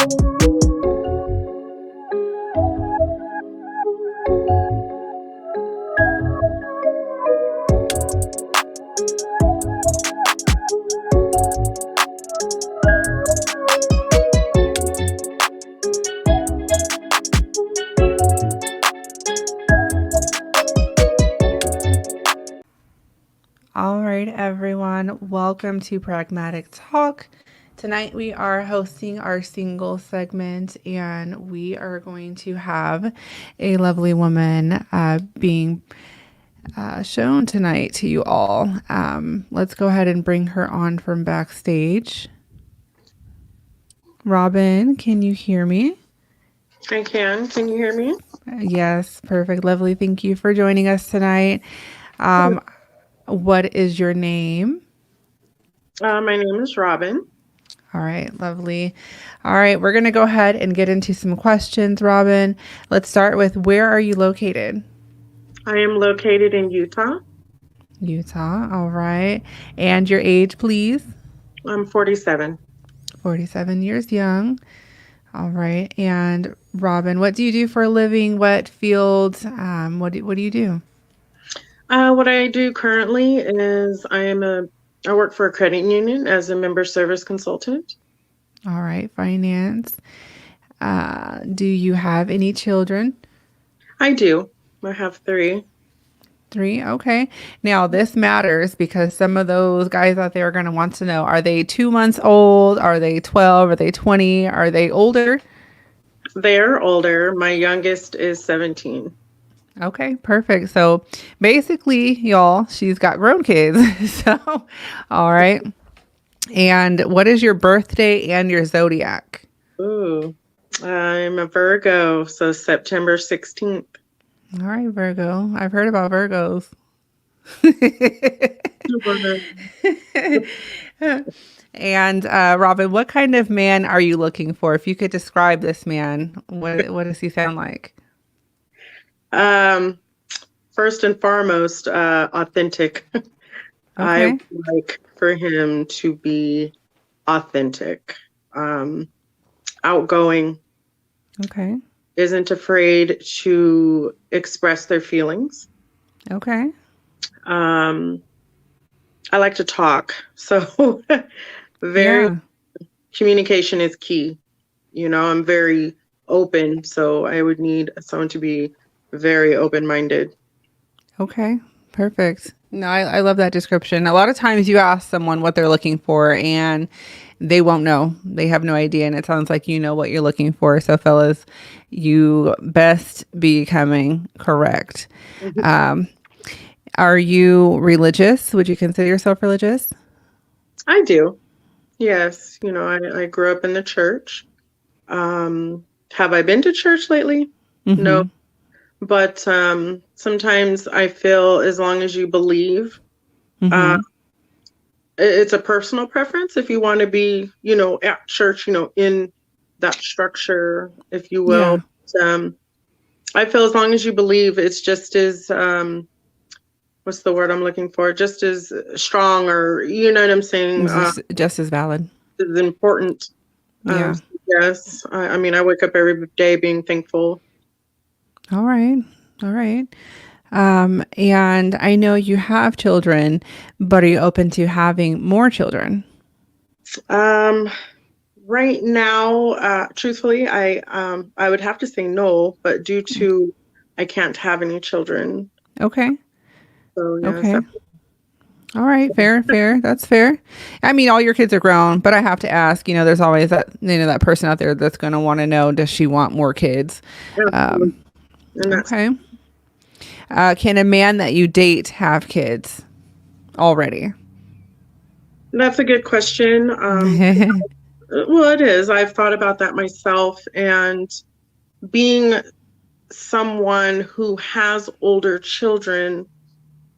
All right, everyone, welcome to Pragmatic Talk. Tonight we are hosting our single segment, and we are going to have a lovely woman being shown tonight to you all. Let's go ahead and bring her on from backstage. Robbyn, can you hear me? I can. Can you hear me? Yes, perfect. Lovely. Thank you for joining us tonight. What is your name? My name is Robbyn. All right, lovely. All right, we're going to go ahead and get into some questions, Robbyn. Let's start with, where are you located? I am located in Utah. Utah, all right. And your age, please? I'm 47. 47 years young. All right. And Robbyn, what do you do for a living? What field? What do you do? What I do currently is I work for a credit union as a member service consultant. All right, finance. Do you have any children? I do. I have 3. 3, okay. Now this matters because some of those guys out there are going to want to know, are they 2 months old? Are they 12? Are they 20? Are they older? They're older. My youngest is 17. Okay, perfect. So basically, y'all, she's got grown kids. So, all right. And what is your birthday and your zodiac? Ooh, I'm a Virgo, so September 16th. All right, Virgo. I've heard about Virgos. And Robbyn, what kind of man are you looking for? If you could describe this man, what does he sound like? First and foremost, authentic. Okay. I would like for him to be authentic, outgoing. Okay. Isn't afraid to express their feelings. Okay. I like to talk, so communication is key. You know, I'm very open, so I would need someone to be very open-minded. Okay, perfect. No, I love that description. A lot of times you ask someone what they're looking for and they won't know. They have no idea. And it sounds like you know what you're looking for. So fellas, you best be coming correct. Are you religious? Would you consider yourself religious? I do. Yes. You know, I grew up in the church. Have I been to church lately? Mm-hmm. No. But sometimes I feel as long as you believe, it's a personal preference. If you want to be, you know, at church, you know, in that structure, if you will. Yeah. I feel as long as you believe, it's just as, what's the word I'm looking for? Just as strong, or, you know what I'm saying? Just as valid. Is important. Yeah. Yes. I mean, I wake up every day being thankful. All right. All right. And I know you have children, but are you open to having more children? Right now, truthfully, I would have to say no, but due to I can't have any children. Okay. So, yeah, okay. All right. Fair. That's fair. I mean, all your kids are grown, but I have to ask, you know, there's always that, you know, that person out there that's going to want to know, does she want more kids? Okay. Can a man that you date have kids already? That's a good question. Well, it is. I've thought about that myself, and being someone who has older children,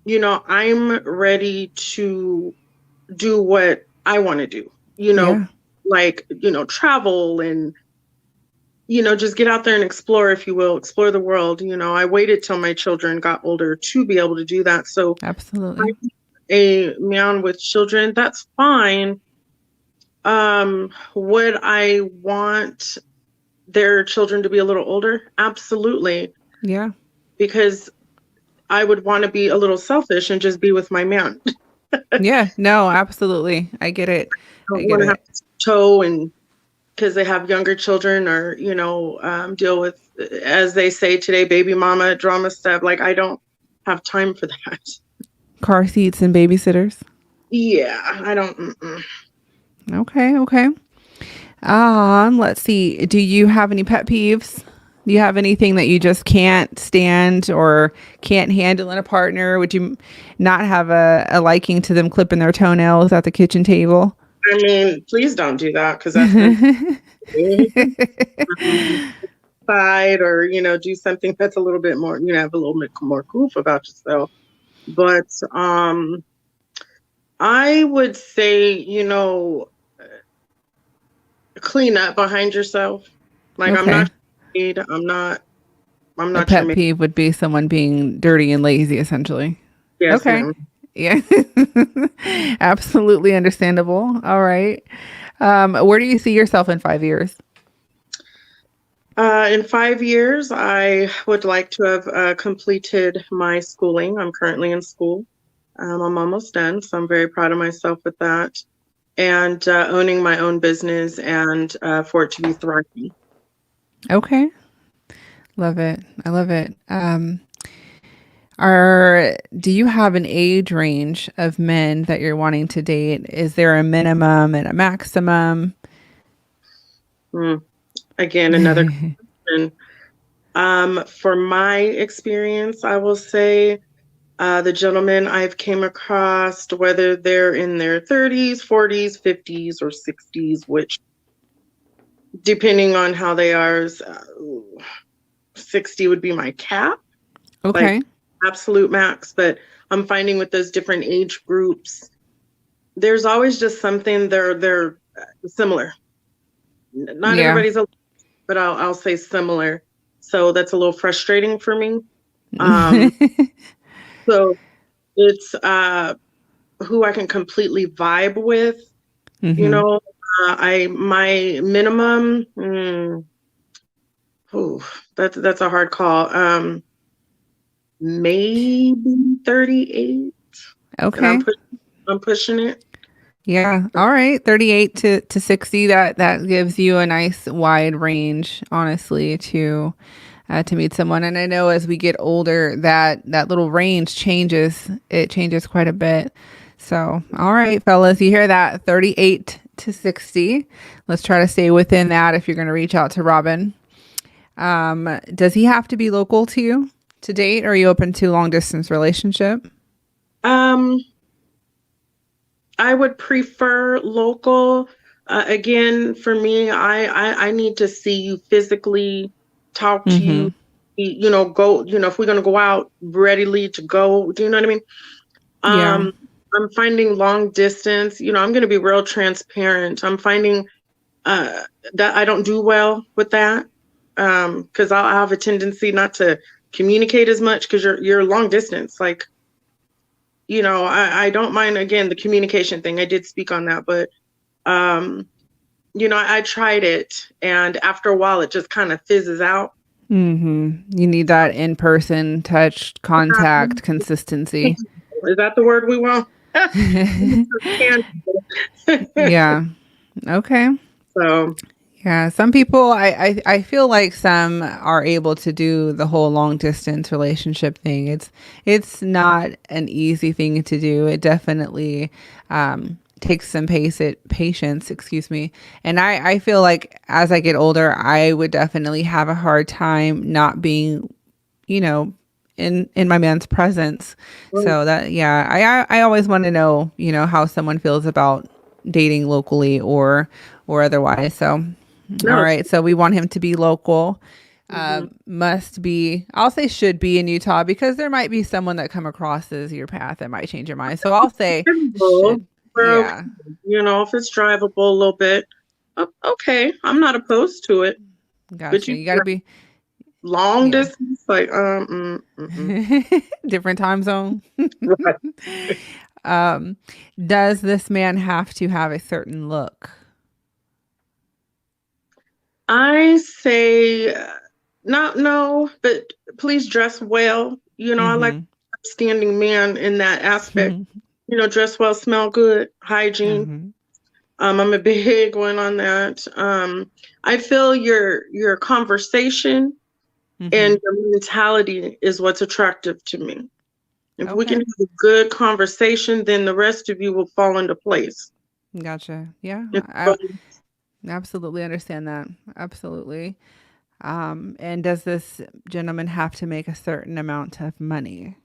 you know, I'm ready to do what I want to do, you know, like, you know, travel and, you know, just get out there and explore, if you will, explore the world. You know, I waited till my children got older to be able to do that. So absolutely, a man with children, that's fine. Would I want their children to be a little older? Absolutely, Yeah. because I would want to be a little selfish and just be with my man. Yeah. No, absolutely. I get it. I I don't get want to have it. to toe and because they have younger children or, deal with, as they say today, baby mama drama stuff. Like, I don't have time for that. Car seats and babysitters. Yeah, I don't. Mm-mm. Okay. Okay. Let's see. Do you have any pet peeves? Do you have anything that you just can't stand or can't handle in a partner? Would you not have a liking to them clipping their toenails at the kitchen table? I mean, please don't do that because that's going to fight or, do something that's a little bit more, have a little bit more goof about yourself. But I would say, clean up behind yourself. Like, I'm Okay. not your maid. I'm A not your pet maid. peeve would be someone being dirty and lazy, essentially. Yes, Okay. ma'am. Yeah. Absolutely understandable. All right. Where do you see yourself in 5 years? In 5 years, I would like to have completed my schooling. I'm currently in school. I'm almost done, so I'm very proud of myself with that. And owning my own business and for it to be thriving. Okay. Love it. I love it. Do you have an age range of men that you're wanting to date? Is there a minimum and a maximum? Mm. Again, another question. For my experience, I will say the gentlemen I've came across, whether they're in their 30s, 40s, 50s, or 60s, which depending on how they are, 60 would be my cap, Okay. like absolute max. But I'm finding with those different age groups, there's always just something they're similar. Not Yeah. everybody's, but I'll say similar. So that's a little frustrating for me. Um, so it's who I can completely vibe with. You Hmm. know, I my minimum. That's a hard call. Maybe 38, and Okay. I'm pushing it. Yeah. All right. 38 to 60. That gives you a nice wide range, honestly, to meet someone. And I know as we get older, that little range changes. It changes quite a bit. So, all right, fellas, you hear that? 38 to 60. Let's try to stay within that if you're going to reach out to Robbyn. Does he have to be local to you to date? Or are you open to long distance relationship? Um, I would prefer local. Again, for me, I need to see you physically, talk to Mm-hmm. you, go, if we're going to go out readily to go, do you know what I mean? Yeah. I'm finding long distance, I'm going to be real transparent. I'm finding uh, that I don't do well with that because I have a tendency not to communicate as much because you're long distance. Like, I don't mind, again, the communication thing. I did speak on that, but um, I tried it, and after a while, it just kind of fizzes out. Mm-hmm. You need that in-person touch, contact, consistency. Is that the word we want? Yeah. Okay. So, Yeah. Some people, I feel like some are able to do the whole long distance relationship thing. It's not an easy thing to do. It definitely takes some patience, excuse me. And I feel like as I get older, I would definitely have a hard time not being, you know, in my man's presence. So that, yeah, I always want to know, how someone feels about dating locally or otherwise. So all no. right, so we want him to be local. Mhm. Must be, I'll say should be in Utah because there might be someone that come across as your path that might change your mind. So I'll say Drivable, should. we're okay. Yeah. If it's drivable a little bit, okay. I'm not opposed to it. But Gotcha. You got to be, long yeah. distance, like, Different time zone. right. um, does this man have to have a certain look? say not no, but please dress well. I like Mm-hmm. upstanding man in that aspect. Dress well, smell good, hygiene. Mm-hmm. I'm a big one on that. I feel your conversation Mm-hmm. and your mentality is what's attractive to me. If we can Okay. have a good conversation, then the rest of you will fall into place. Gotcha. Yeah. And I so, absolutely understand that. Absolutely. And does this gentleman have to make a certain amount of money?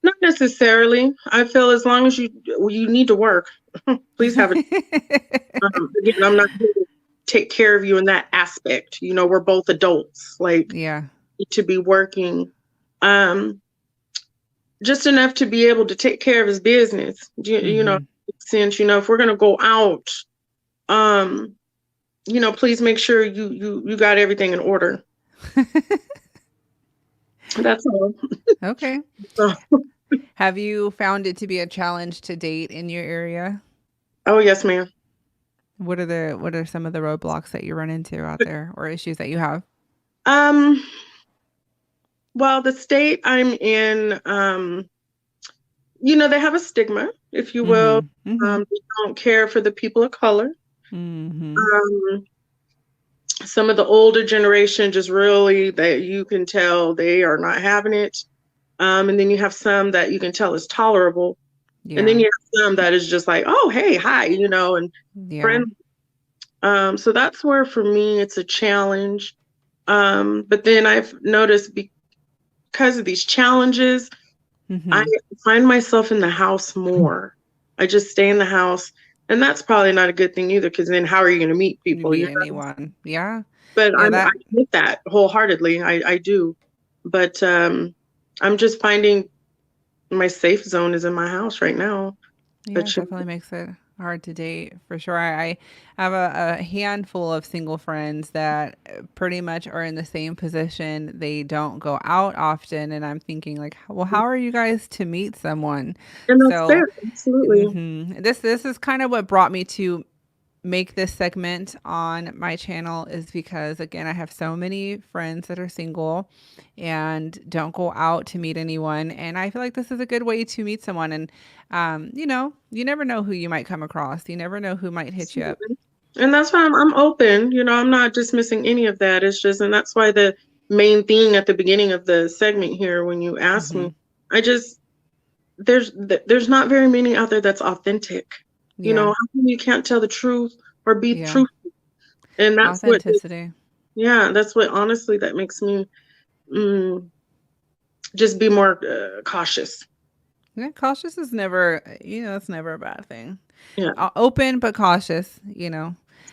not necessarily. I feel as long as you need to work, please have it. Again, I'm not here to take care of you in that aspect. We're both adults. Like, Yeah. need to be working. Um, just enough to be able to take care of his business. Mm-hmm. Since if we're gonna go out, um, please make sure you got everything in order. That's all. Okay. So, Have you found it to be a challenge to date in your area? oh yes, ma'am. What are some of the roadblocks that you run into out there or issues that you have? Um, well, the state I'm in, they have a stigma, if you will. Mm-hmm. Mm-hmm. They don't care for the people of color. Mm-hmm. Um, some of the older generation just really that you can tell they are not having it. And then you have some that you can tell is tolerable. And then Yeah. you have some that is just like, oh, hey, hi, and Yeah. friendly. So that's where for me it's a challenge. But then I've noticed because of these challenges, I Mm-hmm. find myself in the house more. I just stay in the house. And that's probably not a good thing either, because then how are you going to meet You people? meet anyone? Yeah. But Yeah, I that admit that wholeheartedly. I do. But I'm just finding my safe zone is in my house right now. yeah, But it definitely makes it hard to date for sure. I have a handful of single friends that pretty much are in the same position. They don't go out often, and I'm thinking like, well, how are you guys to meet someone? and that's fair. So, Absolutely. this is kind of what brought me to make this segment on my channel is because again I have so many friends that are single and don't go out to meet anyone, and I feel like this is a good way to meet someone. And you never know who you might come across, you never know who might hit you up. Absolutely. And that's why I'm open. I'm not dismissing any of that. It's just, and that's why the main thing at the beginning of the segment here, when you asked Hmm. me, I just there's not very many out there that's authentic. Yeah. How come you can't tell the truth or be Yeah. truthful? And Authenticity. that's what honestly that makes me mm, just be more cautious. Yeah, cautious is never, it's never a bad thing. Yeah, Open but cautious,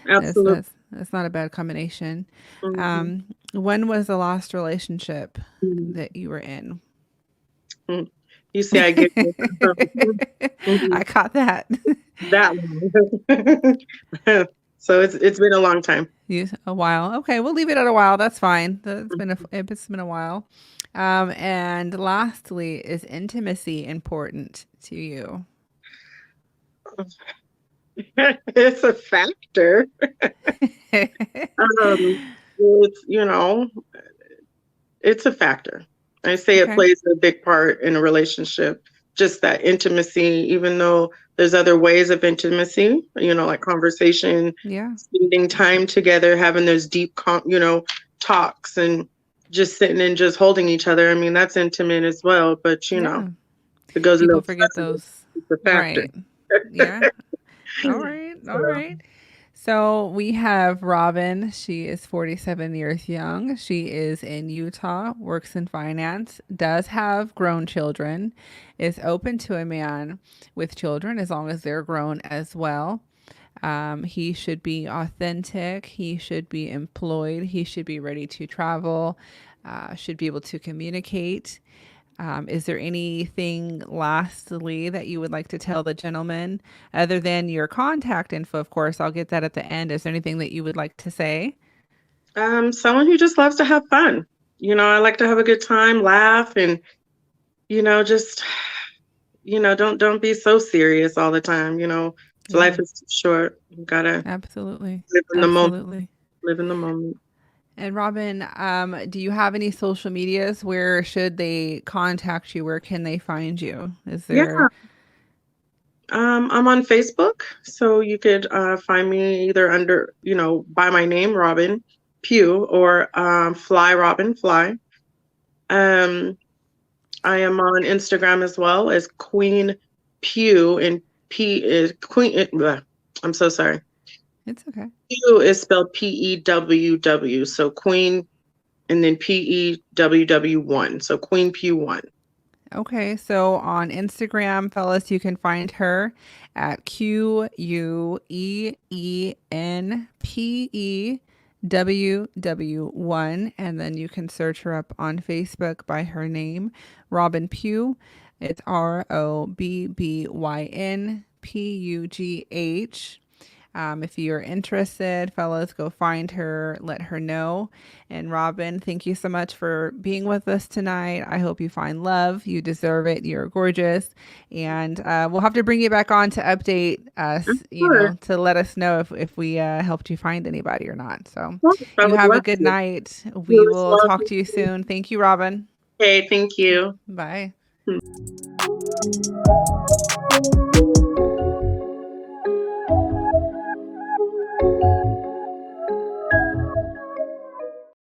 absolutely. that's not a bad combination. Hmm. When was the last relationship that you were in? You see, I get you. I caught that. That long. So it's been a long time. A while. Okay, we'll leave it at a while. That's fine. It's been a while. And lastly, is intimacy important to you? It's a factor. Um, it's it's a factor. I say it Okay. plays a big part in a relationship. Just that intimacy, even though there's other ways of intimacy, like conversation, Yeah. spending time together, having those deep, talks, and just sitting and just holding each other. I mean, that's intimate as well. But Yeah. it goes a People little forget further. those. It's a factor. Right. Yeah. All right. All So, right. So we have Robbyn. She is 47 years young. She is in Utah, works in finance, does have grown children, is open to a man with children as long as they're grown as well. He should be authentic. He should be employed. He should be ready to travel, should be able to communicate. Is there anything lastly that you would like to tell the gentleman other than your contact info? Of course, I'll get that at the end. Is there anything that you would like to say? someone who just loves to have fun. I like to have a good time, laugh, and just don't be so serious all the time. Yeah, Life is too short. You gotta absolutely. live in the moment. Absolutely. Live in the moment. And Robbyn, do you have any social medias? Where should they contact you? Where can they find you? Is Yeah. there? I'm on Facebook, so you could find me either under, by my name, Robbyn Pugh, or Fly Robbyn Fly. Um, I am on Instagram as well as Queen Pugh, and P is Queen. I'm so sorry. It's okay. Pugh is spelled Peww, so Queen, and then PEWW1, so Queen Pugh 1. Okay, so on Instagram, fellas, you can find her at QUEENPEWW1, and then you can search her up on Facebook by her name, Robbyn Pugh. It's ROBBYNPUGH. If you're interested, fellas, go find her, let her know. And Robbyn, thank you so much for being with us tonight. I hope you find love. You deserve it. You're gorgeous. And we'll have to bring you back on to update us, Sure. to let us know if we helped you find anybody or not. So Well, I you would have a love good to. night. You We as will well. talk to you soon. Thank you, Robbyn. Okay, thank you. Bye. Hmm.